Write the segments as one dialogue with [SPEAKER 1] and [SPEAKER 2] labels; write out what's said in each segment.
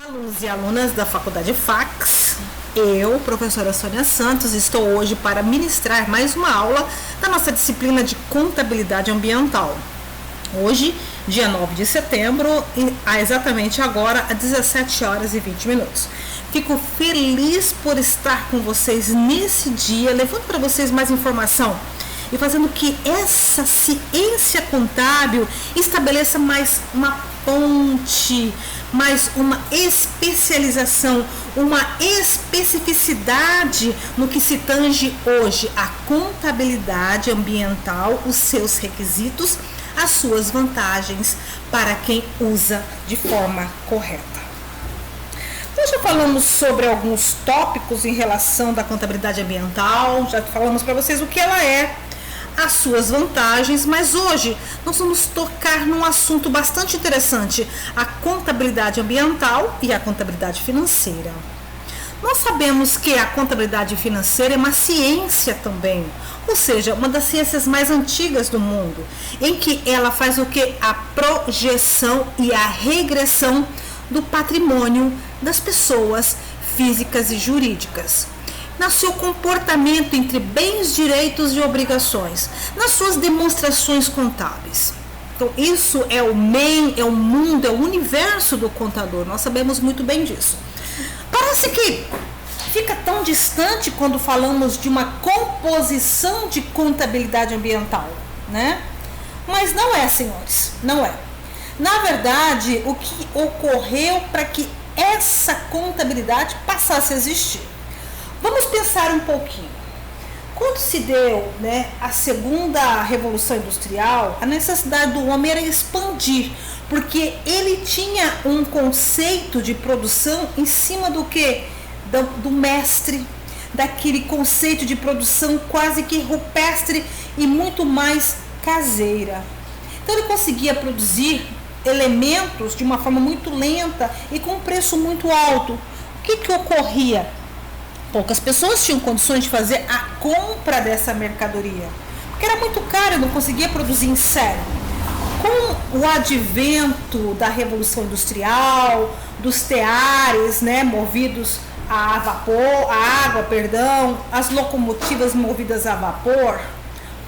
[SPEAKER 1] Alunos e alunas da Faculdade Fax, eu, professora Sônia Santos, estou hoje para ministrar mais uma aula da nossa disciplina de Contabilidade Ambiental. Hoje, dia 9 de setembro, exatamente agora, às 17 horas e 20 minutos. Fico feliz por estar com vocês nesse dia, levando para vocês mais informação e fazendo que essa ciência contábil estabeleça mais uma ponte, mais uma especialização, uma especificidade no que se tange hoje a contabilidade ambiental, os seus requisitos, as suas vantagens para quem usa de forma correta. Nós já falamos sobre alguns tópicos em relação da contabilidade ambiental, já falamos para vocês o que ela é, as suas vantagens, mas hoje nós vamos tocar num assunto bastante interessante, a contabilidade ambiental e a contabilidade financeira. Nós sabemos que a contabilidade financeira é uma ciência também, ou seja, uma das ciências mais antigas do mundo, em que ela faz o que? A projeção e a regressão do patrimônio das pessoas físicas e jurídicas, no seu comportamento entre bens, direitos e obrigações, nas suas demonstrações contábeis. Então, isso é o main, é o mundo, é o universo do contador, nós sabemos muito bem disso. Parece que fica tão distante quando falamos de uma composição de contabilidade ambiental, né? Mas não é, senhores, não é. Na verdade, o que ocorreu para que essa contabilidade passasse a existir? Vamos pensar um pouquinho. Quando se deu, a segunda revolução industrial, a necessidade do homem era expandir, porque ele tinha um conceito de produção em cima do que? Do mestre, daquele conceito de produção quase que rupestre e muito mais caseira. Então ele conseguia produzir elementos de uma forma muito lenta e com um preço muito alto. O que ocorria? Poucas pessoas tinham condições de fazer a compra dessa mercadoria, porque era muito caro, não conseguia produzir em série. Com o advento da Revolução Industrial, dos teares, movidos a vapor, a água, as locomotivas movidas a vapor,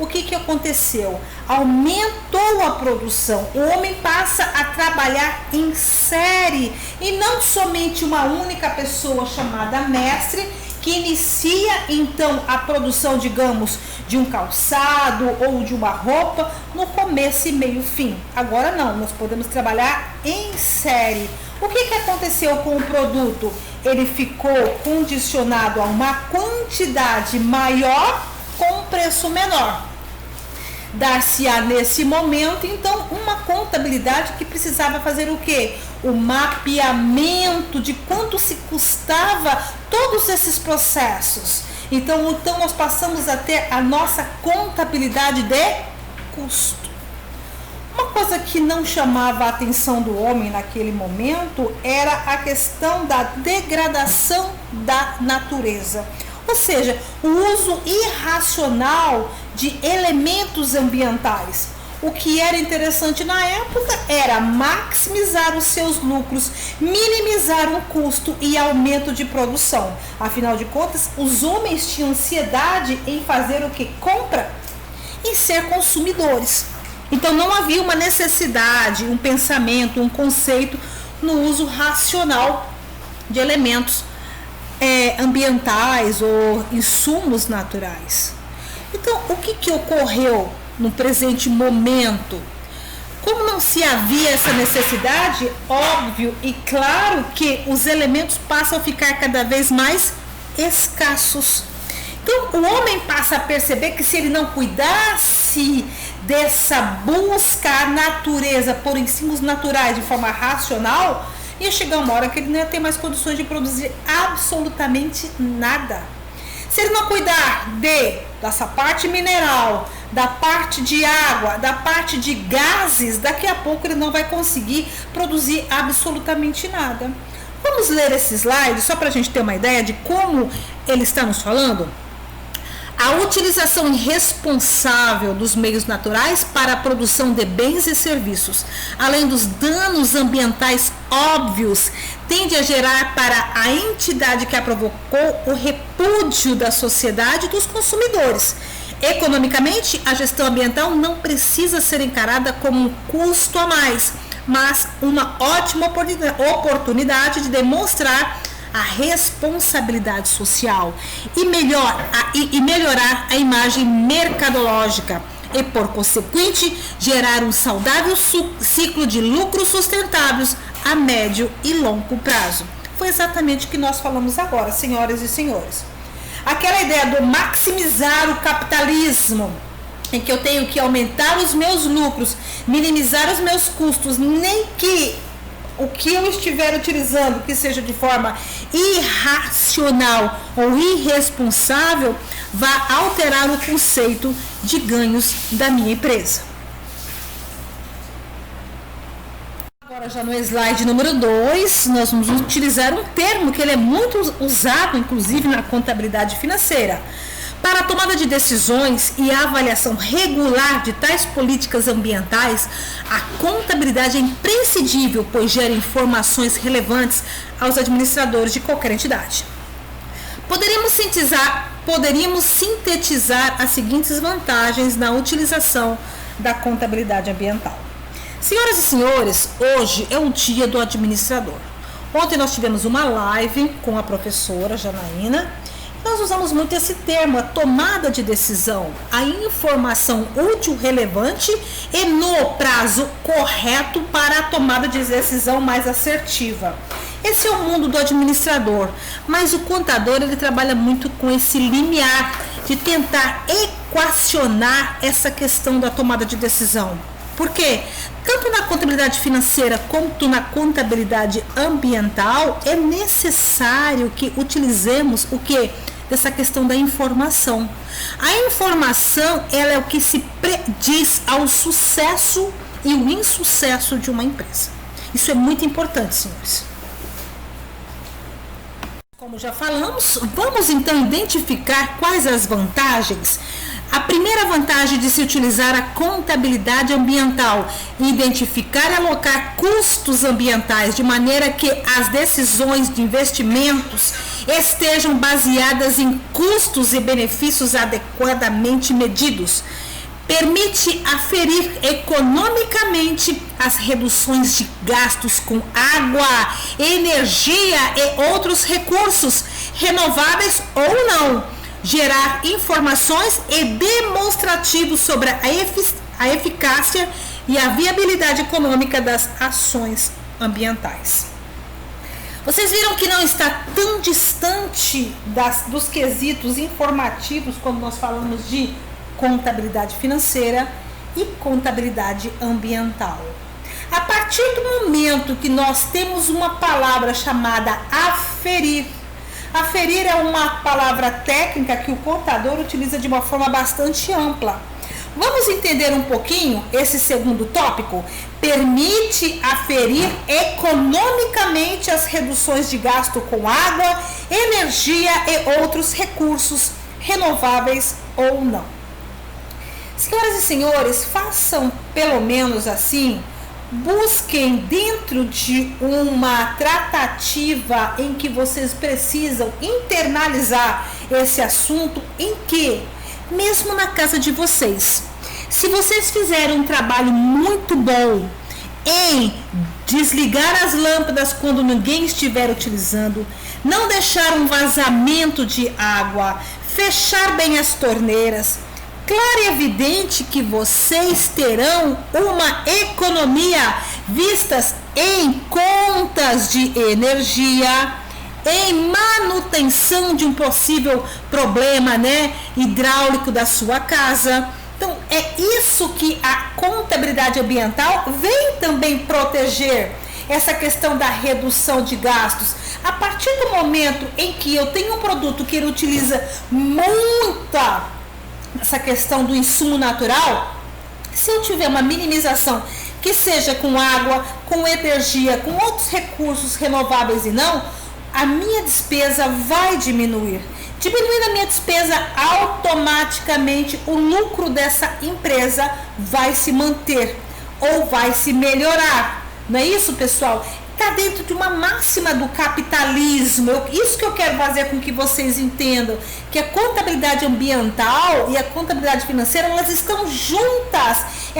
[SPEAKER 1] o que aconteceu? Aumentou a produção, o homem passa a trabalhar em série e não somente uma única pessoa chamada mestre, que inicia então a produção, digamos, de um calçado ou de uma roupa no começo e meio fim. Agora não, nós podemos trabalhar em série. O que aconteceu com o produto? Ele ficou condicionado a uma quantidade maior com um preço menor. Dar-se-á nesse momento, então, uma contabilidade que precisava fazer o quê? O mapeamento de quanto se custava todos esses processos. Então nós passamos a ter a nossa contabilidade de custo. Uma coisa que não chamava a atenção do homem naquele momento era a questão da degradação da natureza. Ou seja, o uso irracional de elementos ambientais. O que era interessante na época era maximizar os seus lucros, minimizar o custo e aumento de produção. Afinal de contas, os homens tinham ansiedade em fazer o que? Compra e ser consumidores. Então não havia uma necessidade, um pensamento, um conceito no uso racional de elementos ambientais ou insumos naturais. Então, o que ocorreu no presente momento? Como não se havia essa necessidade, óbvio e claro que os elementos passam a ficar cada vez mais escassos. Então, o homem passa a perceber que se ele não cuidasse dessa busca à natureza por insumos naturais de forma racional, ia chegar uma hora que ele não ia ter mais condições de produzir absolutamente nada. Se ele não cuidar dessa parte mineral, da parte de água, da parte de gases, daqui a pouco ele não vai conseguir produzir absolutamente nada. Vamos ler esse slide só para a gente ter uma ideia de como ele está nos falando? A utilização irresponsável dos meios naturais para a produção de bens e serviços, além dos danos ambientais óbvios, tende a gerar para a entidade que a provocou o repúdio da sociedade e dos consumidores. Economicamente, a gestão ambiental não precisa ser encarada como um custo a mais, mas uma ótima oportunidade de demonstrar a responsabilidade social e melhorar a imagem mercadológica e, por consequente, gerar um saudável ciclo de lucros sustentáveis a médio e longo prazo. Foi exatamente o que nós falamos agora, senhoras e senhores. Aquela ideia do maximizar o capitalismo, em que eu tenho que aumentar os meus lucros, minimizar os meus custos, nem que o que eu estiver utilizando, que seja de forma irracional ou irresponsável, vá alterar o conceito de ganhos da minha empresa. Agora, já no slide número 2, nós vamos utilizar um termo que ele é muito usado, inclusive, na contabilidade financeira. Para a tomada de decisões e a avaliação regular de tais políticas ambientais, a contabilidade é imprescindível, pois gera informações relevantes aos administradores de qualquer entidade. Poderíamos sintetizar as seguintes vantagens na utilização da contabilidade ambiental. Senhoras e senhores, hoje é o dia do administrador. Ontem nós tivemos uma live com a professora Janaína. Nós usamos muito esse termo, a tomada de decisão, a informação útil, relevante e no prazo correto para a tomada de decisão mais assertiva. Esse é o mundo do administrador, mas o contador ele trabalha muito com esse limiar de tentar equacionar essa questão da tomada de decisão. Por quê? Tanto na contabilidade financeira quanto na contabilidade ambiental é necessário que utilizemos o quê? Dessa questão da informação. A informação ela é o que se prediz ao sucesso e o insucesso de uma empresa. Isso é muito importante, senhores. Como já falamos, vamos então identificar quais as vantagens. A primeira vantagem de se utilizar a contabilidade ambiental, identificar e alocar custos ambientais de maneira que as decisões de investimentos estejam baseadas em custos e benefícios adequadamente medidos. Permite aferir economicamente as reduções de gastos com água, energia e outros recursos, renováveis ou não. Gerar informações e demonstrativos sobre a eficácia e a viabilidade econômica das ações ambientais. Vocês viram que não está tão distante dos quesitos informativos quando nós falamos de contabilidade financeira e contabilidade ambiental. A partir do momento que nós temos uma palavra chamada aferir, aferir é uma palavra técnica que o contador utiliza de uma forma bastante ampla. Vamos entender um pouquinho esse segundo tópico? Permite aferir economicamente as reduções de gasto com água, energia e outros recursos, renováveis ou não. Senhoras e senhores, façam pelo menos assim. Busquem dentro de uma tratativa em que vocês precisam internalizar esse assunto, em que, mesmo na casa de vocês, se vocês fizerem um trabalho muito bom em desligar as lâmpadas quando ninguém estiver utilizando, não deixar um vazamento de água, fechar bem as torneiras, claro e evidente que vocês terão uma economia vistas em contas de energia, em manutenção de um possível problema, hidráulico da sua casa. Então, é isso que a contabilidade ambiental vem também proteger, essa questão da redução de gastos. A partir do momento em que eu tenho um produto que ele utiliza muita essa questão do insumo natural, se eu tiver uma minimização, que seja com água, com energia, com outros recursos renováveis e não, a minha despesa vai diminuir. Diminuindo a minha despesa, automaticamente o lucro dessa empresa vai se manter ou vai se melhorar. Não é isso, pessoal? Está dentro de uma máxima do capitalismo. Isso que eu quero fazer com que vocês entendam, que a contabilidade ambiental e a contabilidade financeira, elas estão juntas e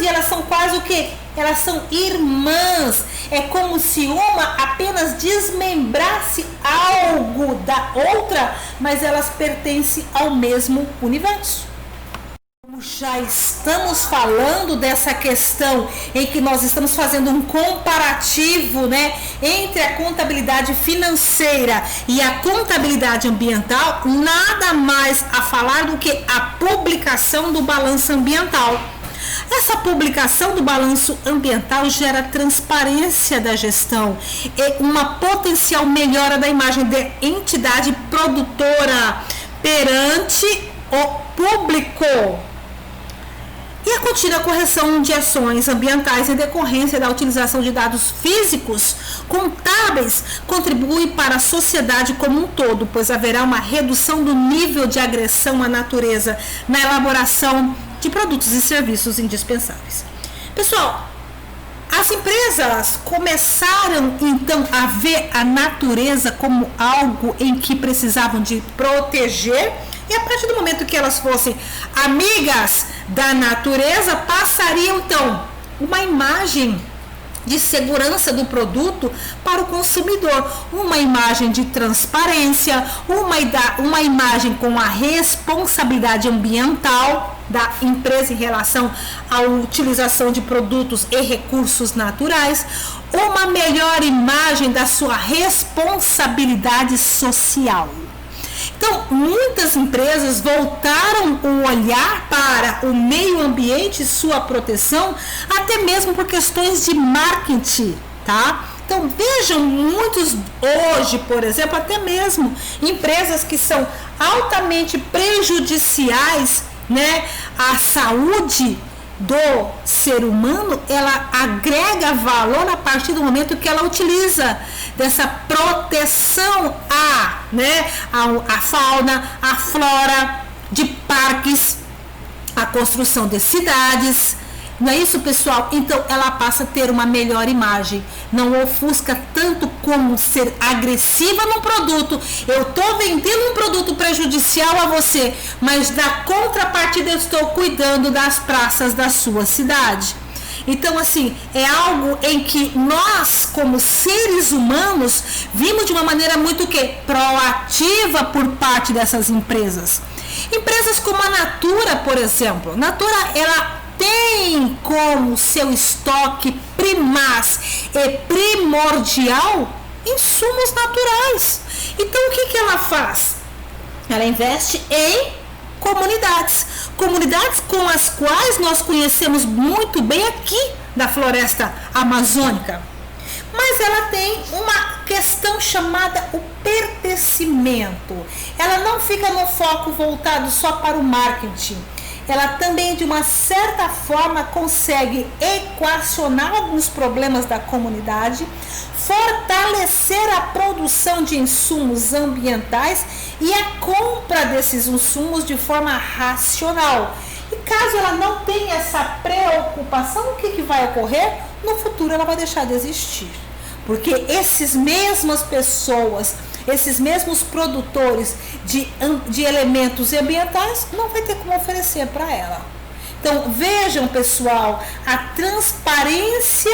[SPEAKER 1] elas são quase o quê? Elas são irmãs. É como se uma apenas desmembrasse algo da outra, mas elas pertencem ao mesmo universo. Já estamos falando dessa questão em que nós estamos fazendo um comparativo, né, entre a contabilidade financeira e a contabilidade ambiental, nada mais a falar do que a publicação do balanço ambiental. Essa publicação do balanço ambiental gera transparência da gestão e uma potencial melhora da imagem da entidade produtora perante o público. E a contínua correção de ações ambientais em decorrência da utilização de dados físicos contábeis contribui para a sociedade como um todo, pois haverá uma redução do nível de agressão à natureza na elaboração de produtos e serviços indispensáveis. Pessoal, as empresas começaram então a ver a natureza como algo em que precisavam de proteger, e a partir do momento que elas fossem amigas da natureza, passariam então uma imagem de segurança do produto para o consumidor, uma imagem de transparência, uma imagem com a responsabilidade ambiental da empresa em relação à utilização de produtos e recursos naturais, uma melhor imagem da sua responsabilidade social. Então, muitas empresas voltaram o olhar para o meio ambiente e sua proteção, até mesmo por questões de marketing, tá? Então, vejam, muitos hoje, por exemplo, até mesmo empresas que são altamente prejudiciais, né, à saúde do ser humano, ela agrega valor a partir do momento que ela utiliza dessa proteção a fauna, a flora, de parques, a construção de cidades. Não é isso, pessoal? Então ela passa a ter uma melhor imagem. Não ofusca tanto como ser agressiva no produto. Eu estou vendendo um produto prejudicial a você, mas da contrapartida eu estou cuidando das praças da sua cidade. Então, assim, é algo em que nós, como seres humanos, vimos de uma maneira muito proativa por parte dessas empresas. Empresas como a Natura, por exemplo. Natura, ela tem como seu estoque primaz e primordial insumos naturais. Então, o que ela faz? Ela investe em comunidades com as quais nós conhecemos muito bem aqui da floresta amazônica. Mas ela tem uma questão chamada o pertencimento. Ela não fica no foco voltado só para o marketing. Ela também, de uma certa forma, consegue equacionar alguns problemas da comunidade, fortalecer a produção de insumos ambientais e a compra desses insumos de forma racional. E caso ela não tenha essa preocupação, o que vai ocorrer? No futuro ela vai deixar de existir. Porque essas mesmas pessoas, esses mesmos produtores de elementos ambientais não vai ter como oferecer para ela. Então vejam, pessoal, a transparência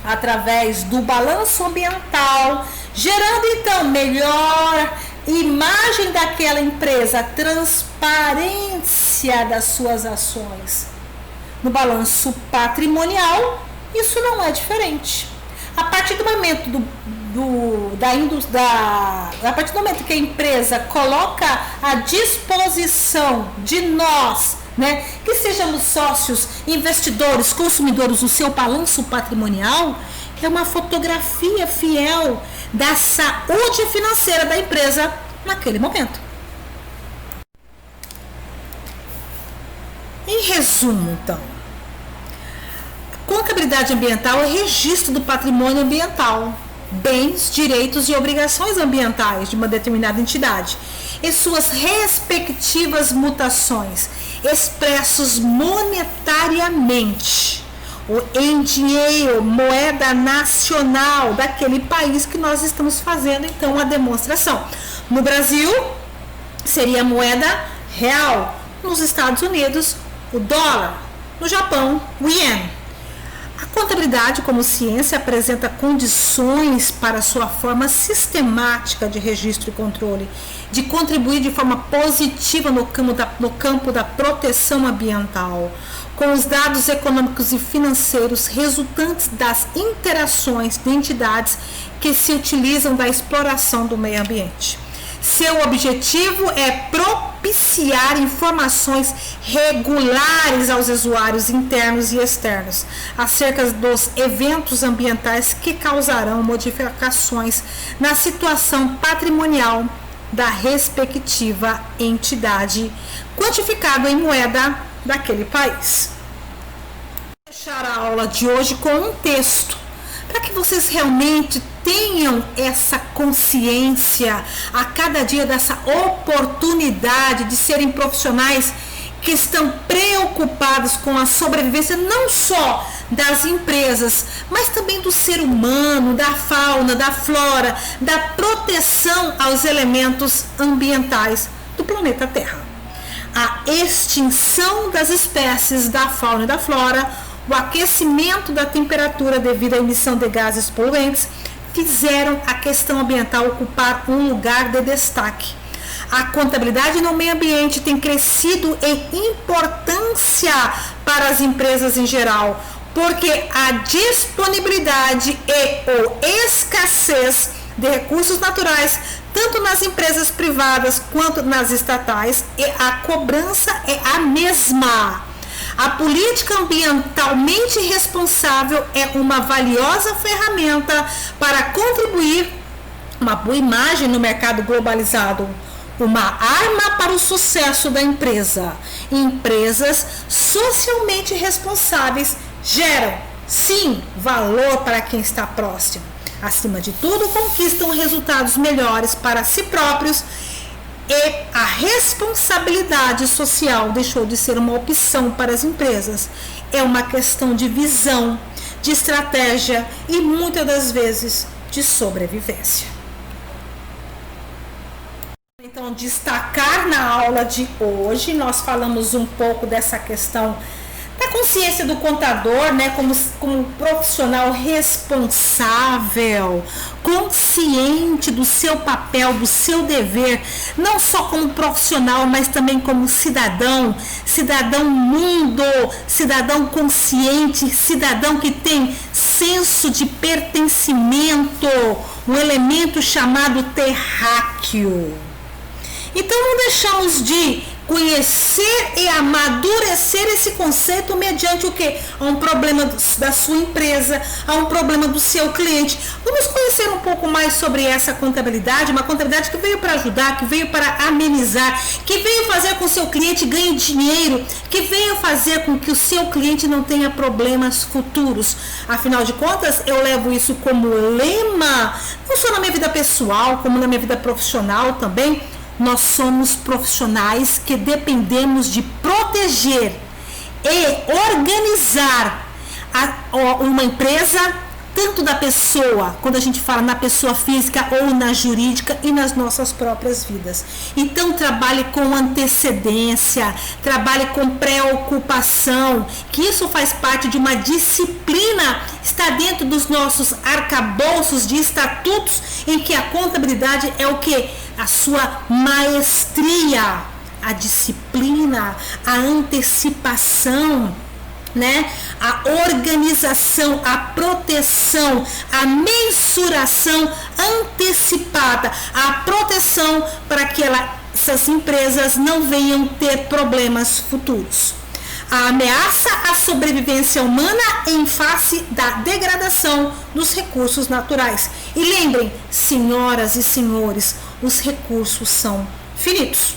[SPEAKER 1] através do balanço ambiental, gerando então melhor imagem daquela empresa, transparência das suas ações. No balanço patrimonial, isso não é diferente. A partir do momento a partir do momento que a empresa coloca à disposição de nós, né, que sejamos sócios, investidores, consumidores, o seu balanço patrimonial, é uma fotografia fiel da saúde financeira da empresa naquele momento. Em resumo, então, a contabilidade ambiental é registro do patrimônio ambiental, bens, direitos e obrigações ambientais de uma determinada entidade e suas respectivas mutações, expressos monetariamente em dinheiro, moeda nacional daquele país que nós estamos fazendo então a demonstração. No Brasil, seria a moeda real. Nos Estados Unidos, o dólar. No Japão, o ien. A contabilidade como ciência apresenta condições para sua forma sistemática de registro e controle, de contribuir de forma positiva no campo da proteção ambiental, com os dados econômicos e financeiros resultantes das interações de entidades que se utilizam da exploração do meio ambiente. Seu objetivo é propiciar informações regulares aos usuários internos e externos acerca dos eventos ambientais que causarão modificações na situação patrimonial da respectiva entidade, quantificado em moeda daquele país. Vou fechar a aula de hoje com um texto, para que vocês realmente tenham essa consciência a cada dia dessa oportunidade de serem profissionais que estão preocupados com a sobrevivência não só das empresas, mas também do ser humano, da fauna, da flora, da proteção aos elementos ambientais do planeta Terra. A extinção das espécies da fauna e da flora, o aquecimento da temperatura devido à emissão de gases poluentes, fizeram a questão ambiental ocupar um lugar de destaque. A contabilidade no meio ambiente tem crescido em importância para as empresas em geral, porque a disponibilidade e ou escassez de recursos naturais, tanto nas empresas privadas quanto nas estatais, e a cobrança é a mesma. A política ambientalmente responsável é uma valiosa ferramenta para contribuir uma boa imagem no mercado globalizado, uma arma para o sucesso da empresa. Empresas socialmente responsáveis geram, sim, valor para quem está próximo. Acima de tudo, conquistam resultados melhores para si próprios. E a responsabilidade social deixou de ser uma opção para as empresas. É uma questão de visão, de estratégia e muitas das vezes de sobrevivência. Então, destacar na aula de hoje, nós falamos um pouco dessa questão da consciência do contador, né, como profissional responsável, consciente do seu papel, do seu dever, não só como profissional, mas também como cidadão mundo, cidadão consciente, cidadão que tem senso de pertencimento, um elemento chamado terráqueo. Então não deixamos de conhecer e amadurecer esse conceito mediante o quê? A um problema da sua empresa, a um problema do seu cliente. Vamos conhecer um pouco mais sobre essa contabilidade, uma contabilidade que veio para ajudar, que veio para amenizar, que veio fazer com que o seu cliente ganhe dinheiro, que veio fazer com que o seu cliente não tenha problemas futuros. Afinal de contas, eu levo isso como lema, não só na minha vida pessoal, como na minha vida profissional também. Nós somos profissionais que dependemos de proteger e organizar uma empresa, tanto da pessoa, quando a gente fala na pessoa física ou na jurídica, e nas nossas próprias vidas. Então trabalhe com antecedência, trabalhe com preocupação, que isso faz parte de uma disciplina, está dentro dos nossos arcabouços de estatutos, em que a contabilidade é o que? A sua maestria, a disciplina, a antecipação, né? A organização, a proteção, a mensuração antecipada, a proteção para que essas empresas não venham ter problemas futuros. A ameaça à sobrevivência humana em face da degradação dos recursos naturais. E lembrem, senhoras e senhores, os recursos são finitos.